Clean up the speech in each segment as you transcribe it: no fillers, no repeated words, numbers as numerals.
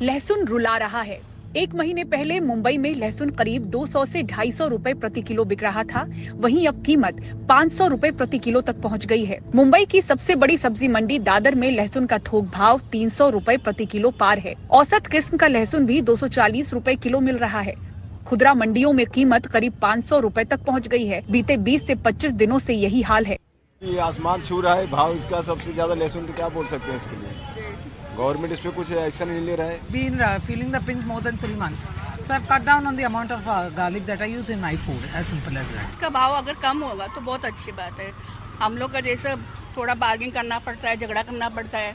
लहसुन रुला रहा है। एक महीने पहले मुंबई में लहसुन करीब 200 से 250 रुपए प्रति किलो बिक रहा था, वहीं अब कीमत 500 रुपए प्रति किलो तक पहुंच गई है। मुंबई की सबसे बड़ी सब्जी मंडी दादर में लहसुन का थोक भाव 300 रुपए प्रति किलो पार है। औसत किस्म का लहसुन भी 240 रुपए किलो मिल रहा है। खुदरा मंडियों में कीमत करीब 500 रुपए तक पहुँच गई है। बीते 20 से 25 दिनों से यही हाल है। ये आसमान छू रहा है भाव इसका सबसे ज्यादा लहसुन तो क्या बोल सकते हैं इसके लिए। गवर्नमेंट इस पे कुछ एक्शन नहीं ले रहा है। Been feeling the pinch more than 3 months. So I've cut down on the amount of garlic that I use in my food. As simple as that. इसका भाव अगर कम होगा तो बहुत अच्छी बात है। हम लोग का जैसे थोड़ा बार्गेनिंग करना पड़ता है, झगड़ा करना पड़ता है,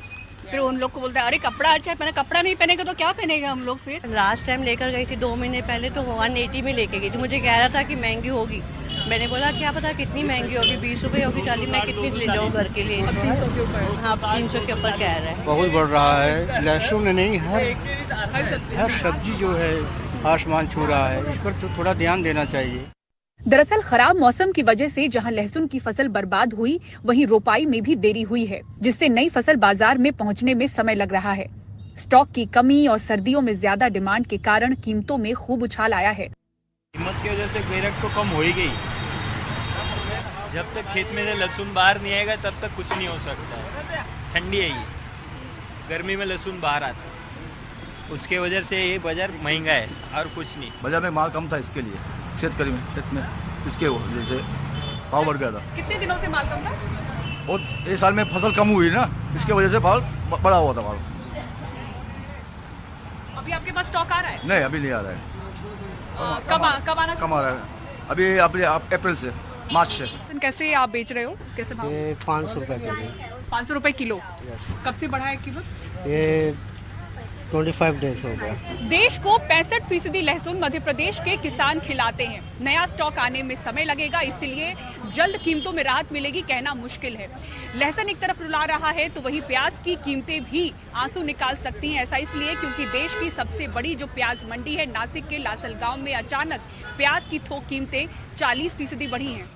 फिर उन लोग को बोलते हैं अरे कपड़ा अच्छा है, मैंने कपड़ा नहीं पहनेगा तो क्या पहनेंगे हम लोग। फिर लास्ट टाइम लेकर गई थी 2 महीने पहले तो 180 में लेके गई थी। मुझे कह रहा था कि महंगी होगी, मैंने बोला क्या पता कितनी महंगी होगी, 20 रुपए होगी, 40, मैं कितनी ले जाऊँ घर के लिए। 300 के ऊपर। हाँ 300 के ऊपर कह रहा है। बहुत बढ़ रहा है, लहसुन नहीं हर सब्जी जो है आसमान छू रहा है, इस पर तो थोड़ा ध्यान देना चाहिए। दरअसल खराब मौसम की वजह से जहां लहसुन की फसल बर्बाद हुई, वहीं रोपाई में भी देरी हुई है, जिससे नई फसल बाजार में पहुंचने में समय लग रहा है। स्टॉक की कमी और सर्दियों में ज्यादा डिमांड के कारण कीमतों में खूब उछाल आया है। कीमत की वजह से ग्रेड तो कम हो ही गई। जब तक खेत में से लहसुन बाहर नहीं आएगा तब तक कुछ नहीं हो सकता है। ठंडी है ये, गर्मी में लहसुन बाहर आता है, उसके वजह से ये बाजार महंगा है और कुछ नहीं। बाजार में माल कम था, इसके लिए शेतकरी में खेत में इसके वजह से भाव बढ़ गया था। कितने दिनों से माल कम था? बहुत इस साल में फसल कम हुई ना, इसके वजह से भाव बढ़ा हुआ था भाव। अभी आपके पास स्टॉक आ रहा है? नहीं अभी नहीं आ रहा है। कब आना? कम आ रहा है अभी अप्रैल से, मार्च से। कैसे आप बेच रहे हो? कैसे भाव? ये 500 रुपये के जी। 500 रुपए किलो। यस। कब से बढ़ा है कीमत? ये 25 डेज हो गया। देश को 65% लहसुन मध्य प्रदेश के किसान खिलाते हैं। नया स्टॉक आने में समय लगेगा, इसलिए जल्द कीमतों में राहत मिलेगी कहना मुश्किल है। लहसुन एक तरफ रुला रहा है तो वहीं प्याज की कीमतें भी आंसू निकाल सकती हैं। ऐसा इसलिए क्योंकि देश की सबसे बड़ी जो प्याज मंडी है नासिक के लासलगांव में अचानक प्याज की थोक कीमतें 40% बढ़ी हैं।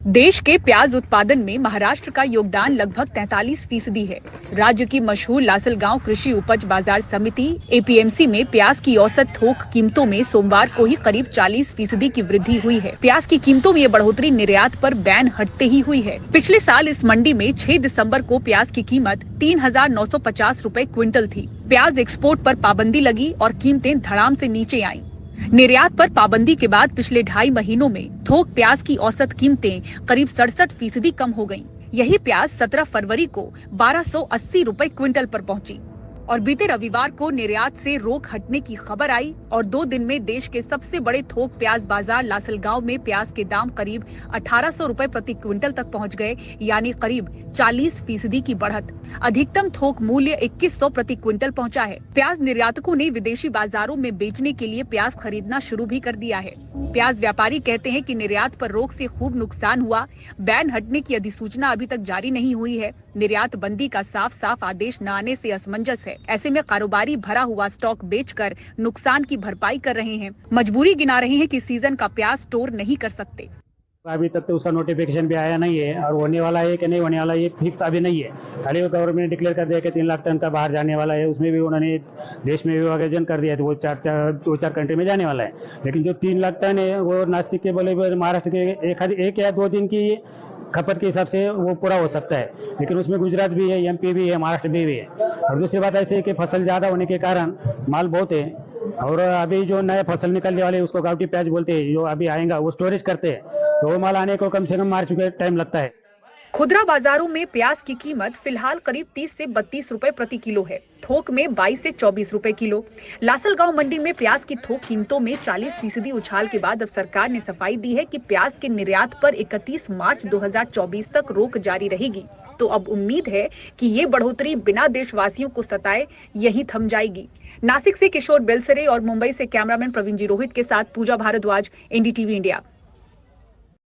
देश के प्याज उत्पादन में महाराष्ट्र का योगदान लगभग 43% है। राज्य की मशहूर लासलगांव कृषि उपज बाजार समिति APMC में प्याज की औसत थोक कीमतों में सोमवार को ही करीब 40% की वृद्धि हुई है। प्याज की कीमतों में ये बढ़ोतरी निर्यात पर बैन हटते ही हुई है। पिछले साल इस मंडी में 6 दिसंबर को प्याज की कीमत 3,950 रुपए क्विंटल थी। प्याज एक्सपोर्ट पर पाबंदी लगी और कीमतें धड़ाम से नीचे आईं। निर्यात पर पाबंदी के बाद पिछले 2.5 महीनों में थोक प्याज की औसत कीमतें करीब 67% कम हो गईं। यही प्याज 17 फरवरी को 1280 रुपए क्विंटल पर पहुंची और बीते रविवार को निर्यात से रोक हटने की खबर आई और 2 दिन में देश के सबसे बड़े थोक प्याज बाजार लासलगांव में प्याज के दाम करीब 1800 रुपए प्रति क्विंटल तक पहुंच गए, यानी करीब 40% की बढ़त। अधिकतम थोक मूल्य 2100 प्रति क्विंटल पहुंचा है। प्याज निर्यातकों ने विदेशी बाजारों में बेचने के लिए प्याज खरीदना शुरू भी कर दिया है। प्याज व्यापारी कहते हैं कि निर्यात पर रोक से खूब नुकसान हुआ। बैन हटने की अधिसूचना अभी तक जारी नहीं हुई है। निर्यात बंदी का साफ साफ आदेश न आने से असमंजस है। ऐसे में कारोबारी भरा हुआ स्टॉक बेचकर नुकसान की भरपाई कर रहे हैं। मजबूरी गिना रहे हैं कि सीजन का प्याज स्टोर नहीं कर सकते। अभी तक तो उसका नोटिफिकेशन भी आया नहीं है और होने वाला है कि नहीं होने वाला ये फिक्स अभी नहीं है। खाली वो गवर्नमेंट ने डिक्लेयर कर दिया कि 3 लाख टन का बाहर जाने वाला है। उसमें भी उन्होंने देश में विभाजन कर दिया है, तो वो 2-4 कंट्री में जाने वाला है। लेकिन जो 3 लाख टन है वो नासिक के बोले महाराष्ट्र के 1 या 2 दिन की खपत के हिसाब से वो पूरा हो सकता है। लेकिन उसमें गुजरात भी है, MP भी है, महाराष्ट्र भी है। और दूसरी बात ऐसे है कि फसल ज़्यादा होने के कारण माल बहुत है और अभी जो नया फसल निकलने वाले उसको गावटी प्याज बोलते हैं, जो अभी आएगा वो स्टोरेज करते हैं, तो वो माल आने को कम से कम मार्च के टाइम लगता है। खुदरा बाजारों में प्याज की कीमत फिलहाल करीब 30 से 32 रुपए प्रति किलो है। थोक में 22 से 24 रुपए किलो। लासलगांव मंडी में प्याज की थोक कीमतों में 40% उछाल के बाद अब सरकार ने सफाई दी है कि प्याज के निर्यात पर 31 मार्च 2024 तक रोक जारी रहेगी। तो अब उम्मीद है कि ये बढ़ोतरी बिना देशवासियों को सताए यहीं थम जाएगी। नासिक से किशोर बेलसरे और मुंबई से कैमरामैन प्रवीण जी रोहित के साथ पूजा भारद्वाज, NDTV इंडिया।